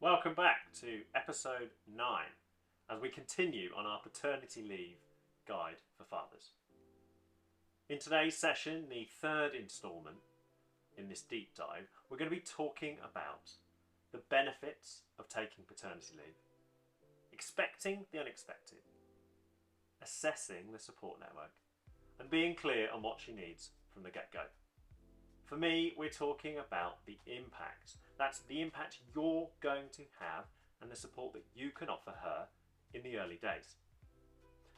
Welcome back to episode 9 as we continue on our paternity leave guide for fathers. In today's session, the third instalment in this deep dive, we're going to be talking about the benefits of taking paternity leave, expecting the unexpected, assessing the support network, and being clear on what she needs from the get-go. For me, we're talking about the impact. That's the impact you're going to have and the support that you can offer her in the early days.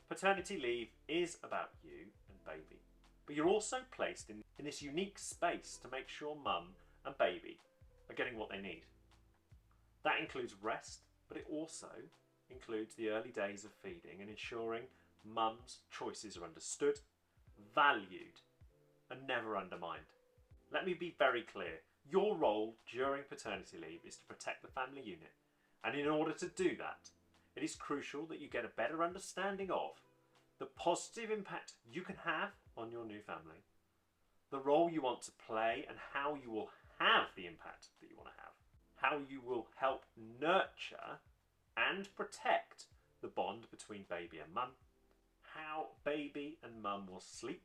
Paternity leave is about you and baby, but you're also placed in this unique space to make sure mum and baby are getting what they need. That includes rest, but it also includes the early days of feeding and ensuring mum's choices are understood, valued, and never undermined. Let me be very clear. Your role during paternity leave is to protect the family unit, and in order to do that, it is crucial that you get a better understanding of the positive impact you can have on your new family, the role you want to play and how you will have the impact that you want to have, how you will help nurture and protect the bond between baby and mum, how baby and mum will sleep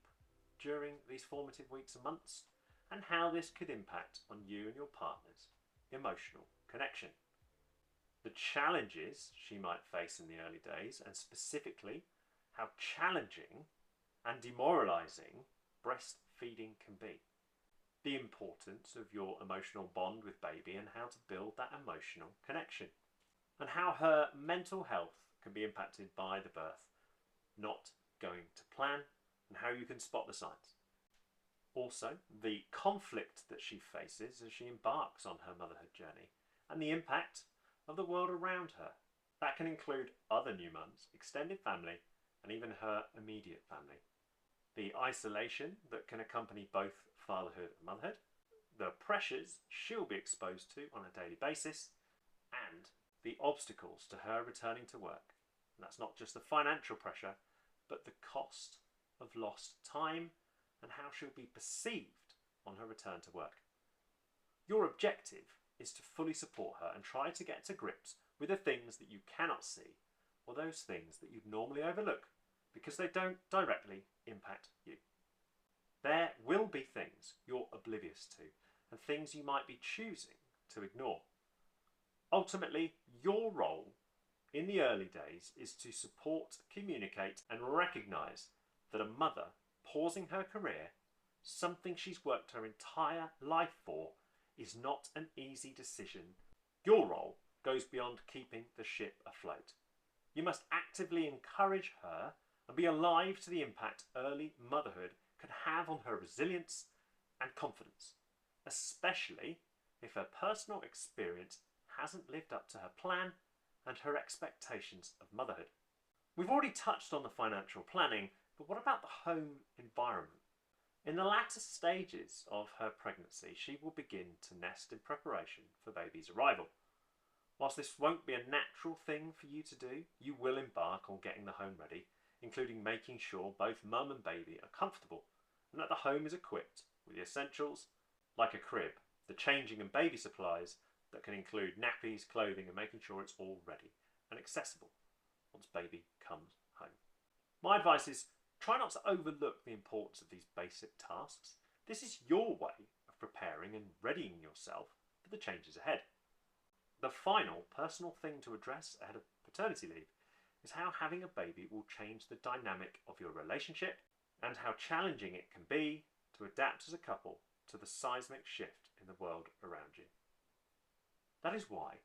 during these formative weeks and months, and how this could impact on you and your partner's emotional connection. The challenges she might face in the early days, and specifically how challenging and demoralising breastfeeding can be. The importance of your emotional bond with baby and how to build that emotional connection. And how her mental health can be impacted by the birth not going to plan, and how you can spot the signs. Also, the conflict that she faces as she embarks on her motherhood journey and the impact of the world around her. That can include other new mums, extended family, and even her immediate family. The isolation that can accompany both fatherhood and motherhood, the pressures she'll be exposed to on a daily basis, and the obstacles to her returning to work. And that's not just the financial pressure, but the cost of lost time and how she'll be perceived on her return to work. Your objective is to fully support her and try to get to grips with the things that you cannot see or those things that you'd normally overlook because they don't directly impact you. There will be things you're oblivious to and things you might be choosing to ignore. Ultimately, your role in the early days is to support, communicate, and recognise that a mother pausing her career, something she's worked her entire life for, is not an easy decision. Your role goes beyond keeping the ship afloat. You must actively encourage her and be alive to the impact early motherhood can have on her resilience and confidence, especially if her personal experience hasn't lived up to her plan and her expectations of motherhood. We've already touched on the financial planning, but what about the home environment? In the latter stages of her pregnancy, she will begin to nest in preparation for baby's arrival. Whilst this won't be a natural thing for you to do, you will embark on getting the home ready, including making sure both mum and baby are comfortable and that the home is equipped with the essentials like a crib, the changing and baby supplies that can include nappies, clothing, and making sure it's all ready and accessible once baby comes home. My advice is try not to overlook the importance of these basic tasks. This is your way of preparing and readying yourself for the changes ahead. The final personal thing to address ahead of paternity leave is how having a baby will change the dynamic of your relationship and how challenging it can be to adapt as a couple to the seismic shift in the world around you. That is why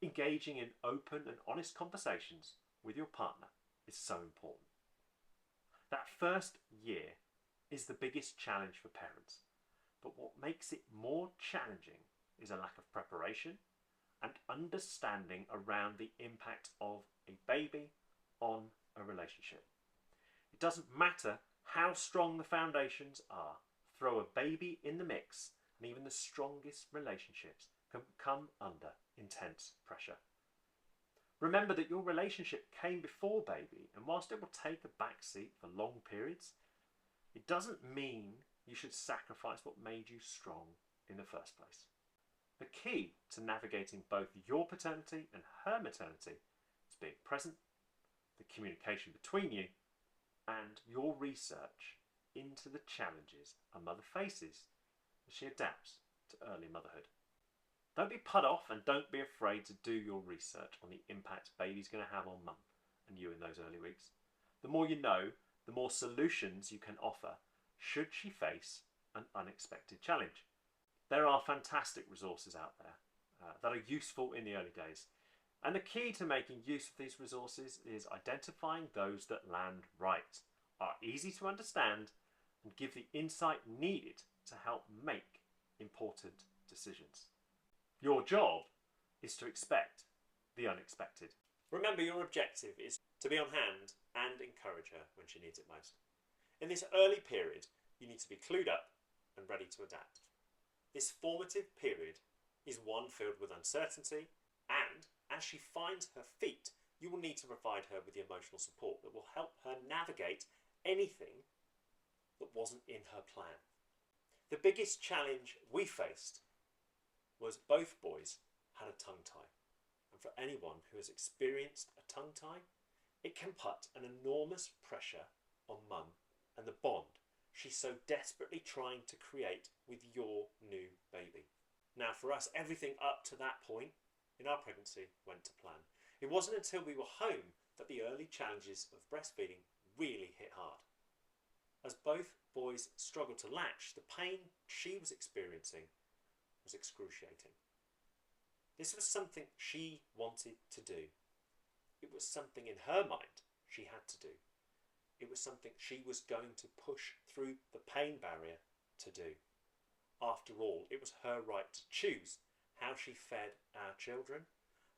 engaging in open and honest conversations with your partner is so important. That first year is the biggest challenge for parents, but what makes it more challenging is a lack of preparation and understanding around the impact of a baby on a relationship. It doesn't matter how strong the foundations are, throw a baby in the mix and even the strongest relationships can come under intense pressure. Remember that your relationship came before baby, and whilst it will take a back seat for long periods, it doesn't mean you should sacrifice what made you strong in the first place. The key to navigating both your paternity and her maternity is being present, the communication between you, and your research into the challenges a mother faces as she adapts to early motherhood. Don't be put off and don't be afraid to do your research on the impact baby's going to have on mum and you in those early weeks. The more you know, the more solutions you can offer should she face an unexpected challenge. There are fantastic resources out there that are useful in the early days. And the key to making use of these resources is identifying those that land right, are easy to understand, and give the insight needed to help make important decisions. Your job is to expect the unexpected. Remember, your objective is to be on hand and encourage her when she needs it most. In this early period, you need to be clued up and ready to adapt. This formative period is one filled with uncertainty, and as she finds her feet, you will need to provide her with the emotional support that will help her navigate anything that wasn't in her plan. The biggest challenge we faced was both boys had a tongue tie. And for anyone who has experienced a tongue tie, it can put an enormous pressure on mum and the bond she's so desperately trying to create with your new baby. Now for us, everything up to that point in our pregnancy went to plan. It wasn't until we were home that the early challenges of breastfeeding really hit hard. As both boys struggled to latch, the pain she was experiencing was excruciating. This was something she wanted to do. It was something in her mind she had to do. It was something she was going to push through the pain barrier to do. After all, it was her right to choose how she fed our children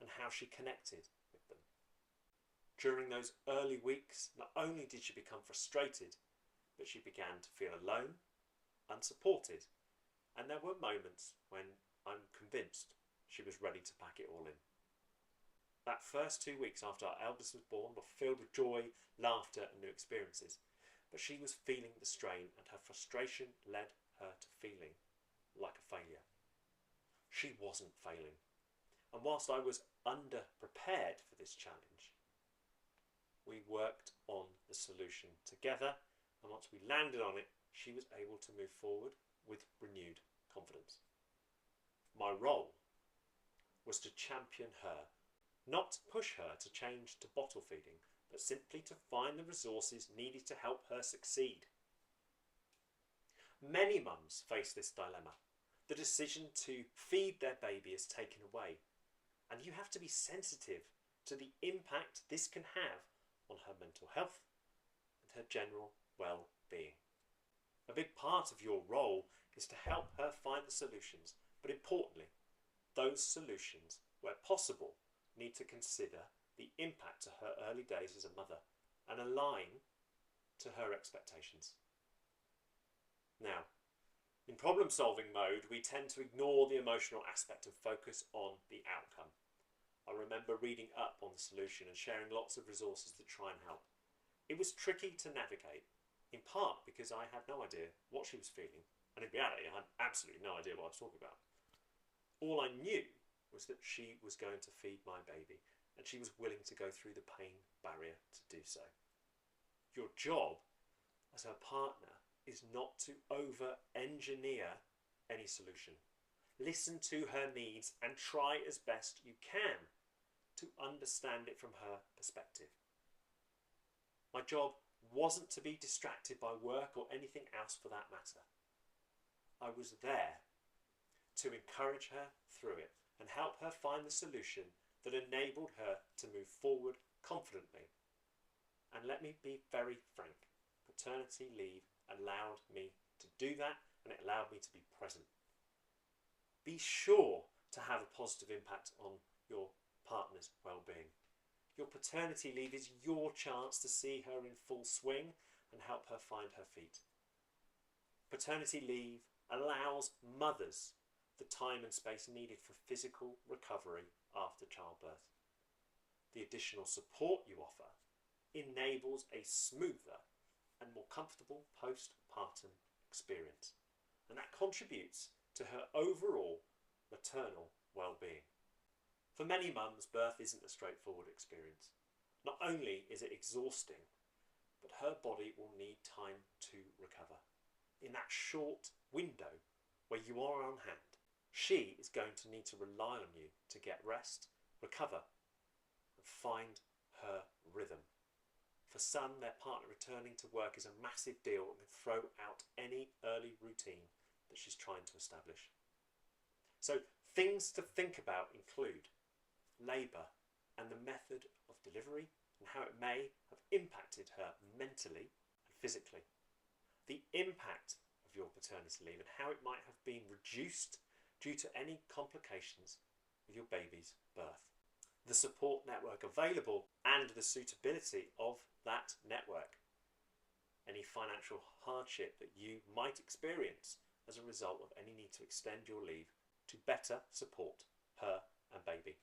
and how she connected with them. During those early weeks, not only did she become frustrated, but she began to feel alone, unsupported, and there were moments when I'm convinced she was ready to pack it all in. That first 2 weeks after our eldest was born were filled with joy, laughter and new experiences, but she was feeling the strain and her frustration led her to feeling like a failure. She wasn't failing, and whilst I was underprepared for this challenge, we worked on the solution together, and once we landed on it, she was able to move forward with renewed confidence. My role was to champion her, not to push her to change to bottle feeding, but simply to find the resources needed to help her succeed. Many mums face this dilemma. The decision to feed their baby is taken away, and you have to be sensitive to the impact this can have on her mental health and her general well-being. A big part of your role is to help her find the solutions, but importantly, those solutions, where possible, need to consider the impact to her early days as a mother and align to her expectations. Now, in problem-solving mode, we tend to ignore the emotional aspect and focus on the outcome. I remember reading up on the solution and sharing lots of resources to try and help. It was tricky to navigate, in part because I had no idea what she was feeling, and in reality I had absolutely no idea what I was talking about. All I knew was that she was going to feed my baby, and she was willing to go through the pain barrier to do so. Your job as her partner is not to over-engineer any solution. Listen to her needs and try as best you can to understand it from her perspective. My job wasn't to be distracted by work or anything else for that matter. I was there to encourage her through it and help her find the solution that enabled her to move forward confidently. And let me be very frank, paternity leave allowed me to do that, and it allowed me to be present. Be sure to have a positive impact on your partner's well-being. Your paternity leave is your chance to see her in full swing and help her find her feet. Paternity leave allows mothers the time and space needed for physical recovery after childbirth. The additional support you offer enables a smoother and more comfortable postpartum experience, and that contributes to her overall maternal well-being. For many mums, birth isn't a straightforward experience. Not only is it exhausting, but her body will need time to recover. In that short window where you are on hand, she is going to need to rely on you to get rest, recover, and find her rhythm. For some, their partner returning to work is a massive deal and can throw out any early routine that she's trying to establish. So things to think about include labour and the method of delivery and how it may have impacted her mentally and physically. The impact of your paternity leave and how it might have been reduced due to any complications with your baby's birth. The support network available and the suitability of that network. Any financial hardship that you might experience as a result of any need to extend your leave to better support her and baby.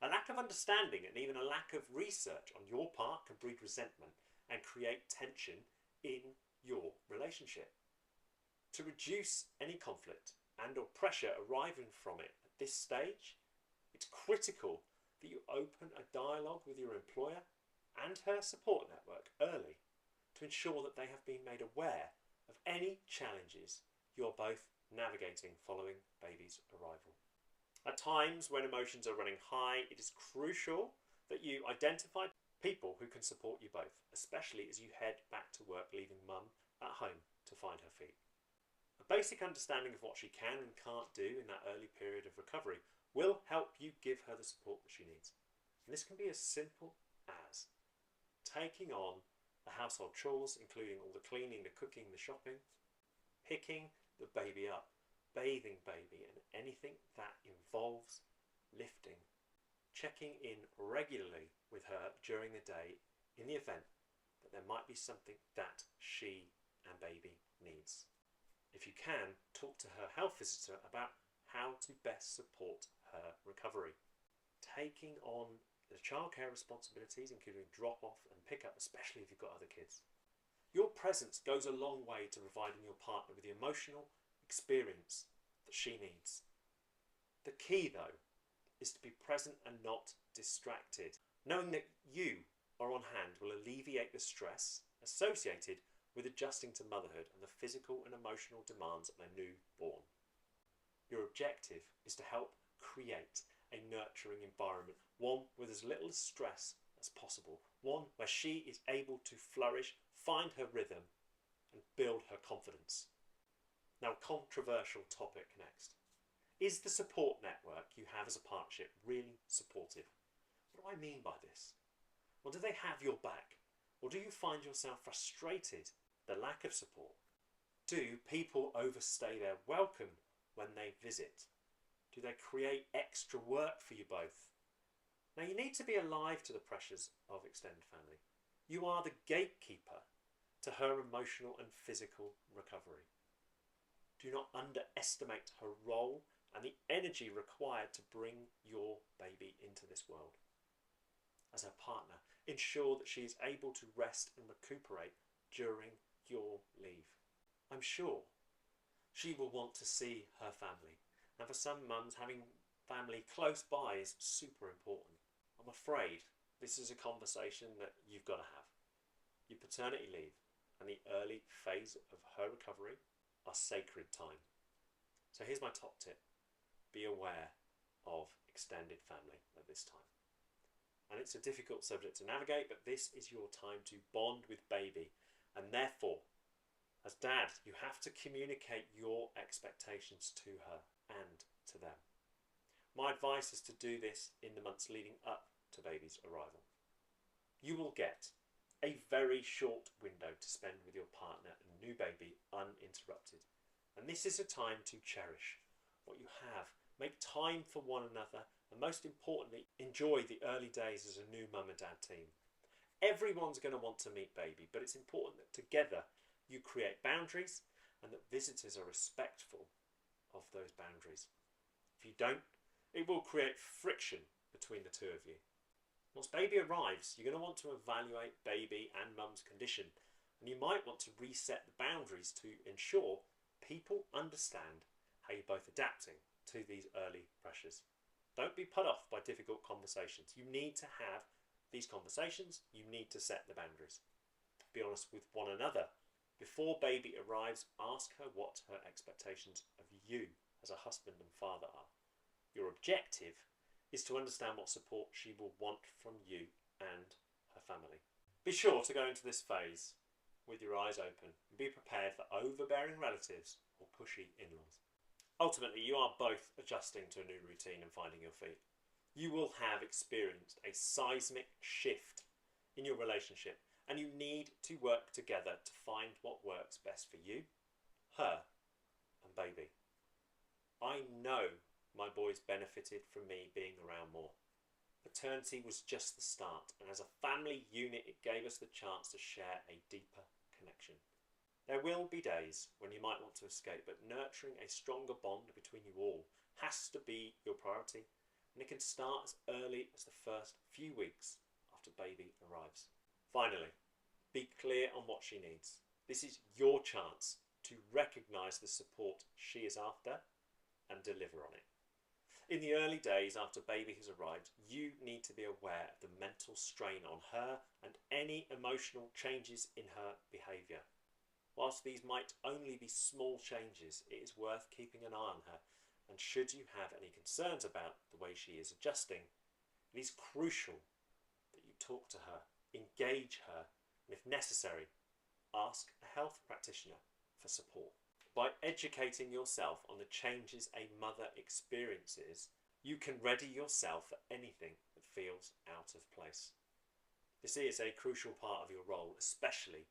A lack of understanding and even a lack of research on your part can breed resentment and create tension in your relationship. To reduce any conflict and or pressure arising from it at this stage, it's critical that you open a dialogue with your employer and her support network early to ensure that they have been made aware of any challenges you're both navigating following baby's arrival. At times when emotions are running high, it is crucial that you identify people who can support you both, especially as you head back to work, leaving mum at home to find her feet. A basic understanding of what she can and can't do in that early period of recovery will help you give her the support that she needs. And this can be as simple as taking on the household chores, including all the cleaning, the cooking, the shopping, picking the baby up, bathing baby, and anything that involves lifting, checking in regularly with her during the day in the event that there might be something that she and baby needs. If you can, talk to her health visitor about how to best support her recovery. Taking on the childcare responsibilities, including drop-off and pick-up, especially if you've got other kids. Your presence goes a long way to providing your partner with the emotional experience that she needs. The key, though, is to be present and not distracted. Knowing that you are on hand will alleviate the stress associated with adjusting to motherhood and the physical and emotional demands of a newborn. Your objective is to help create a nurturing environment, one with as little stress as possible, one where she is able to flourish, find her rhythm, and build her confidence. Now, controversial topic next. Is the support network you have as a partnership really supportive? What do I mean by this? Well, do they have your back? Or do you find yourself frustrated at the lack of support? Do people overstay their welcome when they visit? Do they create extra work for you both? Now, you need to be alive to the pressures of extended family. You are the gatekeeper to her emotional and physical recovery. Do not underestimate her role and the energy required to bring your baby into this world. As her partner, ensure that she is able to rest and recuperate during your leave. I'm sure she will want to see her family, and for some mums, having family close by is super important. I'm afraid this is a conversation that you've got to have. Your paternity leave and the early phase of her recovery are sacred time. So here's my top tip. Be aware of extended family at this time. And it's a difficult subject to navigate, but this is your time to bond with baby. And therefore, as dad, you have to communicate your expectations to her and to them. My advice is to do this in the months leading up to baby's arrival. You will get a very short window to spend with your partner and new baby uninterrupted. And this is a time to cherish what you have, make time for one another, and most importantly, enjoy the early days as a new mum and dad team. Everyone's going to want to meet baby, but it's important that together you create boundaries and that visitors are respectful of those boundaries. If you don't, it will create friction between the two of you. Once baby arrives, you're going to want to evaluate baby and mum's condition, and you might want to reset the boundaries to ensure people understand how you're both adapting to these early pressures. Don't be put off by difficult conversations. You need to have these conversations. You need to set the boundaries. Be honest with one another. Before baby arrives, ask her what her expectations of you as a husband and father are. Your objective is to understand what support she will want from you and her family. Be sure to go into this phase with your eyes open and be prepared for overbearing relatives or pushy in-laws. Ultimately, you are both adjusting to a new routine and finding your feet. You will have experienced a seismic shift in your relationship, and you need to work together to find what works best for you, her, and baby. I know my boys benefited from me being around more. Paternity was just the start, and as a family unit, it gave us the chance to share a deeper connection. There will be days when you might want to escape, but nurturing a stronger bond between you all has to be your priority, and it can start as early as the first few weeks after baby arrives. Finally, be clear on what she needs. This is your chance to recognise the support she is after and deliver on it. In the early days after baby has arrived, you need to be aware of the mental strain on her and any emotional changes in her behaviour. Whilst these might only be small changes, it is worth keeping an eye on her, and should you have any concerns about the way she is adjusting, it is crucial that you talk to her, engage her, and if necessary, ask a health practitioner for support. By educating yourself on the changes a mother experiences, you can ready yourself for anything that feels out of place. This is a crucial part of your role, especially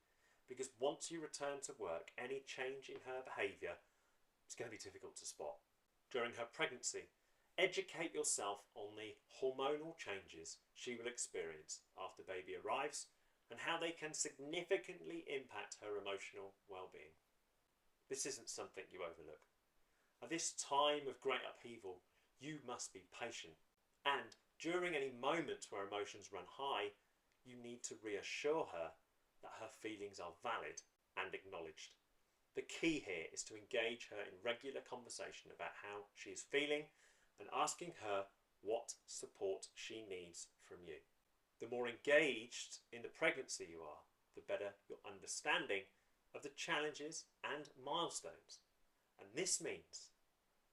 because once you return to work, any change in her behaviour is going to be difficult to spot. During her pregnancy, educate yourself on the hormonal changes she will experience after baby arrives and how they can significantly impact her emotional well-being. This isn't something you overlook. At this time of great upheaval, you must be patient, and during any moments where emotions run high, you need to reassure her that her feelings are valid and acknowledged. The key here is to engage her in regular conversation about how she is feeling and asking her what support she needs from you. The more engaged in the pregnancy you are, the better your understanding of the challenges and milestones. And this means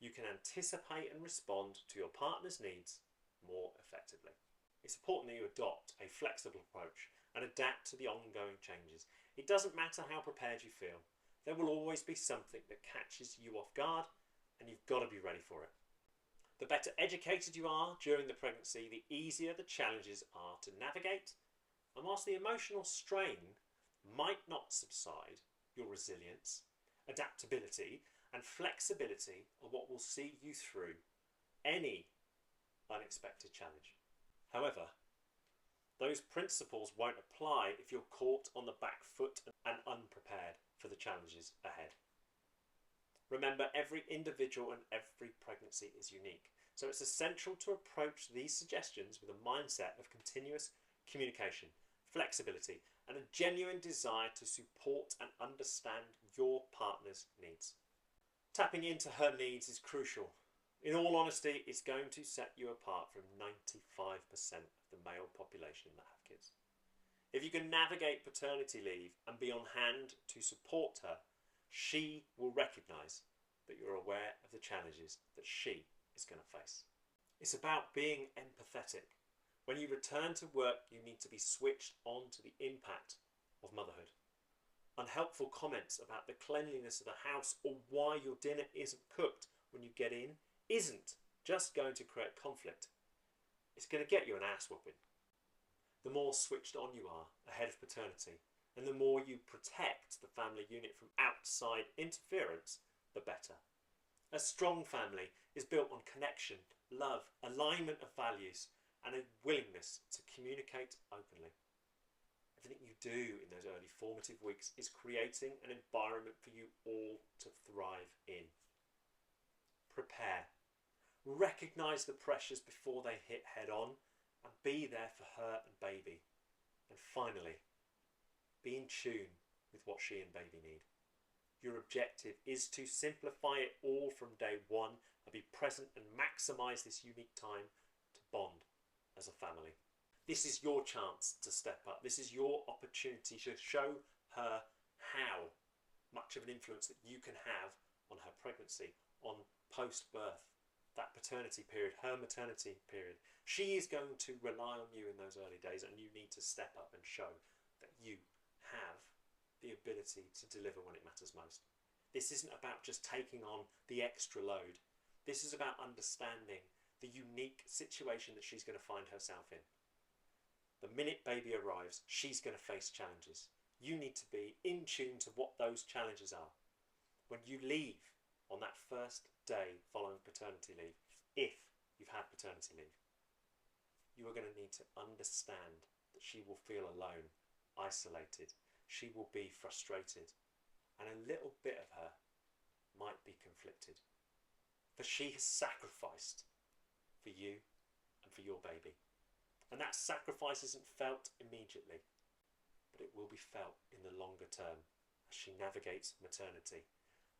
you can anticipate and respond to your partner's needs more effectively. It's important that you adopt a flexible approach and adapt to the ongoing changes. It doesn't matter how prepared you feel. There will always be something that catches you off guard, and you've got to be ready for it. The better educated you are during the pregnancy, the easier the challenges are to navigate, and whilst the emotional strain might not subside, your resilience, adaptability, and flexibility are what will see you through any unexpected challenge. However, those principles won't apply if you're caught on the back foot and unprepared for the challenges ahead. Remember, every individual and every pregnancy is unique, so it's essential to approach these suggestions with a mindset of continuous communication, flexibility, and a genuine desire to support and understand your partner's needs. Tapping into her needs is crucial. In all honesty, it's going to set you apart from 95% of the male population that have kids. If you can navigate paternity leave and be on hand to support her, she will recognise that you're aware of the challenges that she is going to face. It's about being empathetic. When you return to work, you need to be switched on to the impact of motherhood. Unhelpful comments about the cleanliness of the house or why your dinner isn't cooked when you get in isn't just going to create conflict. It's going to get you an ass whooping. The more switched on you are ahead of paternity, and the more you protect the family unit from outside interference, the better. A strong family is built on connection, love, alignment of values, and a willingness to communicate openly. Everything you do in those early formative weeks is creating an environment for you all to thrive in. Prepare. Recognise the pressures before they hit head on and be there for her and baby. And finally, be in tune with what she and baby need. Your objective is to simplify it all from day one and be present and maximise this unique time to bond as a family. This is your chance to step up. This is your opportunity to show her how much of an influence that you can have on her pregnancy, on post-birth, that paternity period, her maternity period. She is going to rely on you in those early days, and you need to step up and show that you have the ability to deliver when it matters most. This isn't about just taking on the extra load. This is about understanding the unique situation that she's going to find herself in. The minute baby arrives, she's going to face challenges. You need to be in tune to what those challenges are. When you leave on that first day following paternity leave, if you've had paternity leave, you are going to need to understand that she will feel alone, isolated. She will be frustrated, and a little bit of her might be conflicted. For she has sacrificed for you and for your baby. And that sacrifice isn't felt immediately, but it will be felt in the longer term as she navigates maternity.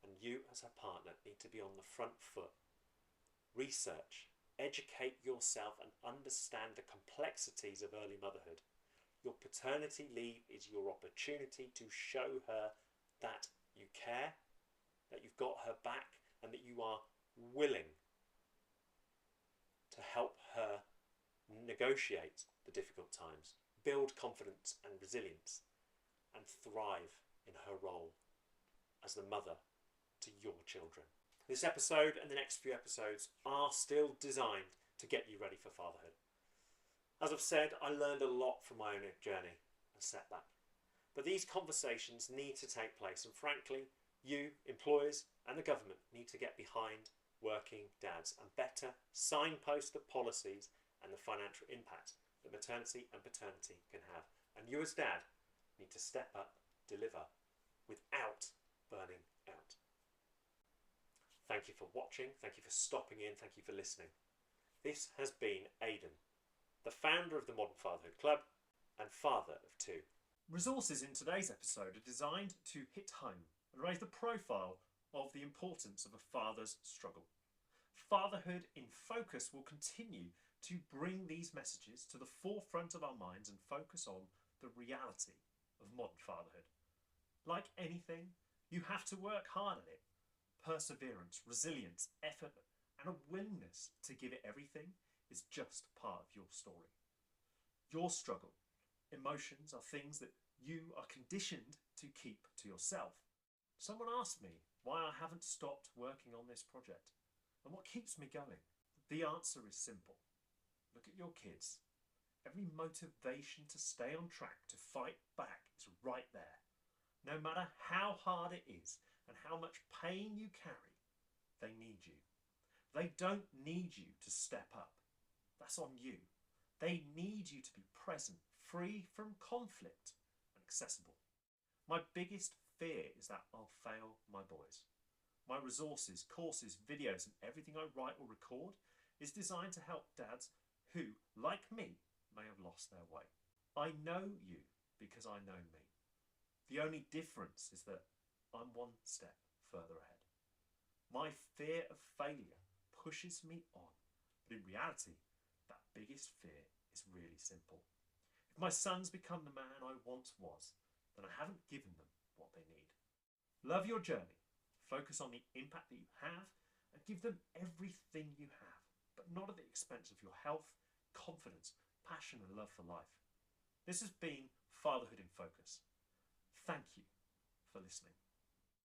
And you as her partner need to be on the front foot. Research, educate yourself and understand the complexities of early motherhood. Your paternity leave is your opportunity to show her that you care, that you've got her back, and that you are willing to help her negotiate the difficult times, build confidence and resilience, and thrive in her role as the mother to your children. This episode and the next few episodes are still designed to get you ready for fatherhood. As I've said, I learned a lot from my own journey and setback. But these conversations need to take place, and frankly, you, employers and the government need to get behind working dads and better signpost the policies and the financial impact that maternity and paternity can have. And you as dad need to step up, deliver, without burning out. Thank you for watching, thank you for stopping in, thank you for listening. This has been Aidan, the founder of the Modern Fatherhood Club and father of two. Resources in today's episode are designed to hit home and raise the profile of the importance of a father's struggle. Fatherhood in Focus will continue to bring these messages to the forefront of our minds and focus on the reality of modern fatherhood. Like anything, you have to work hard at it. Perseverance, resilience, effort, and a willingness to give it everything is just part of your story. Your struggle, emotions are things that you are conditioned to keep to yourself. Someone asked me why I haven't stopped working on this project and what keeps me going. The answer is simple. Look at your kids. Every motivation to stay on track, to fight back, is right there. No matter how hard it is and how much pain you carry, they need you. They don't need you to step up. That's on you. They need you to be present, free from conflict, and accessible. My biggest fear is that I'll fail my boys. My resources, courses, videos, and everything I write or record is designed to help dads who, like me, may have lost their way. I know you because I know me. The only difference is that I'm one step further ahead. My fear of failure pushes me on, but in reality, that biggest fear is really simple. If my sons become the man I once was, then I haven't given them what they need. Love your journey, focus on the impact that you have, and give them everything you have, but not at the expense of your health, confidence, passion, and love for life. This has been Fatherhood in Focus. Thank you for listening.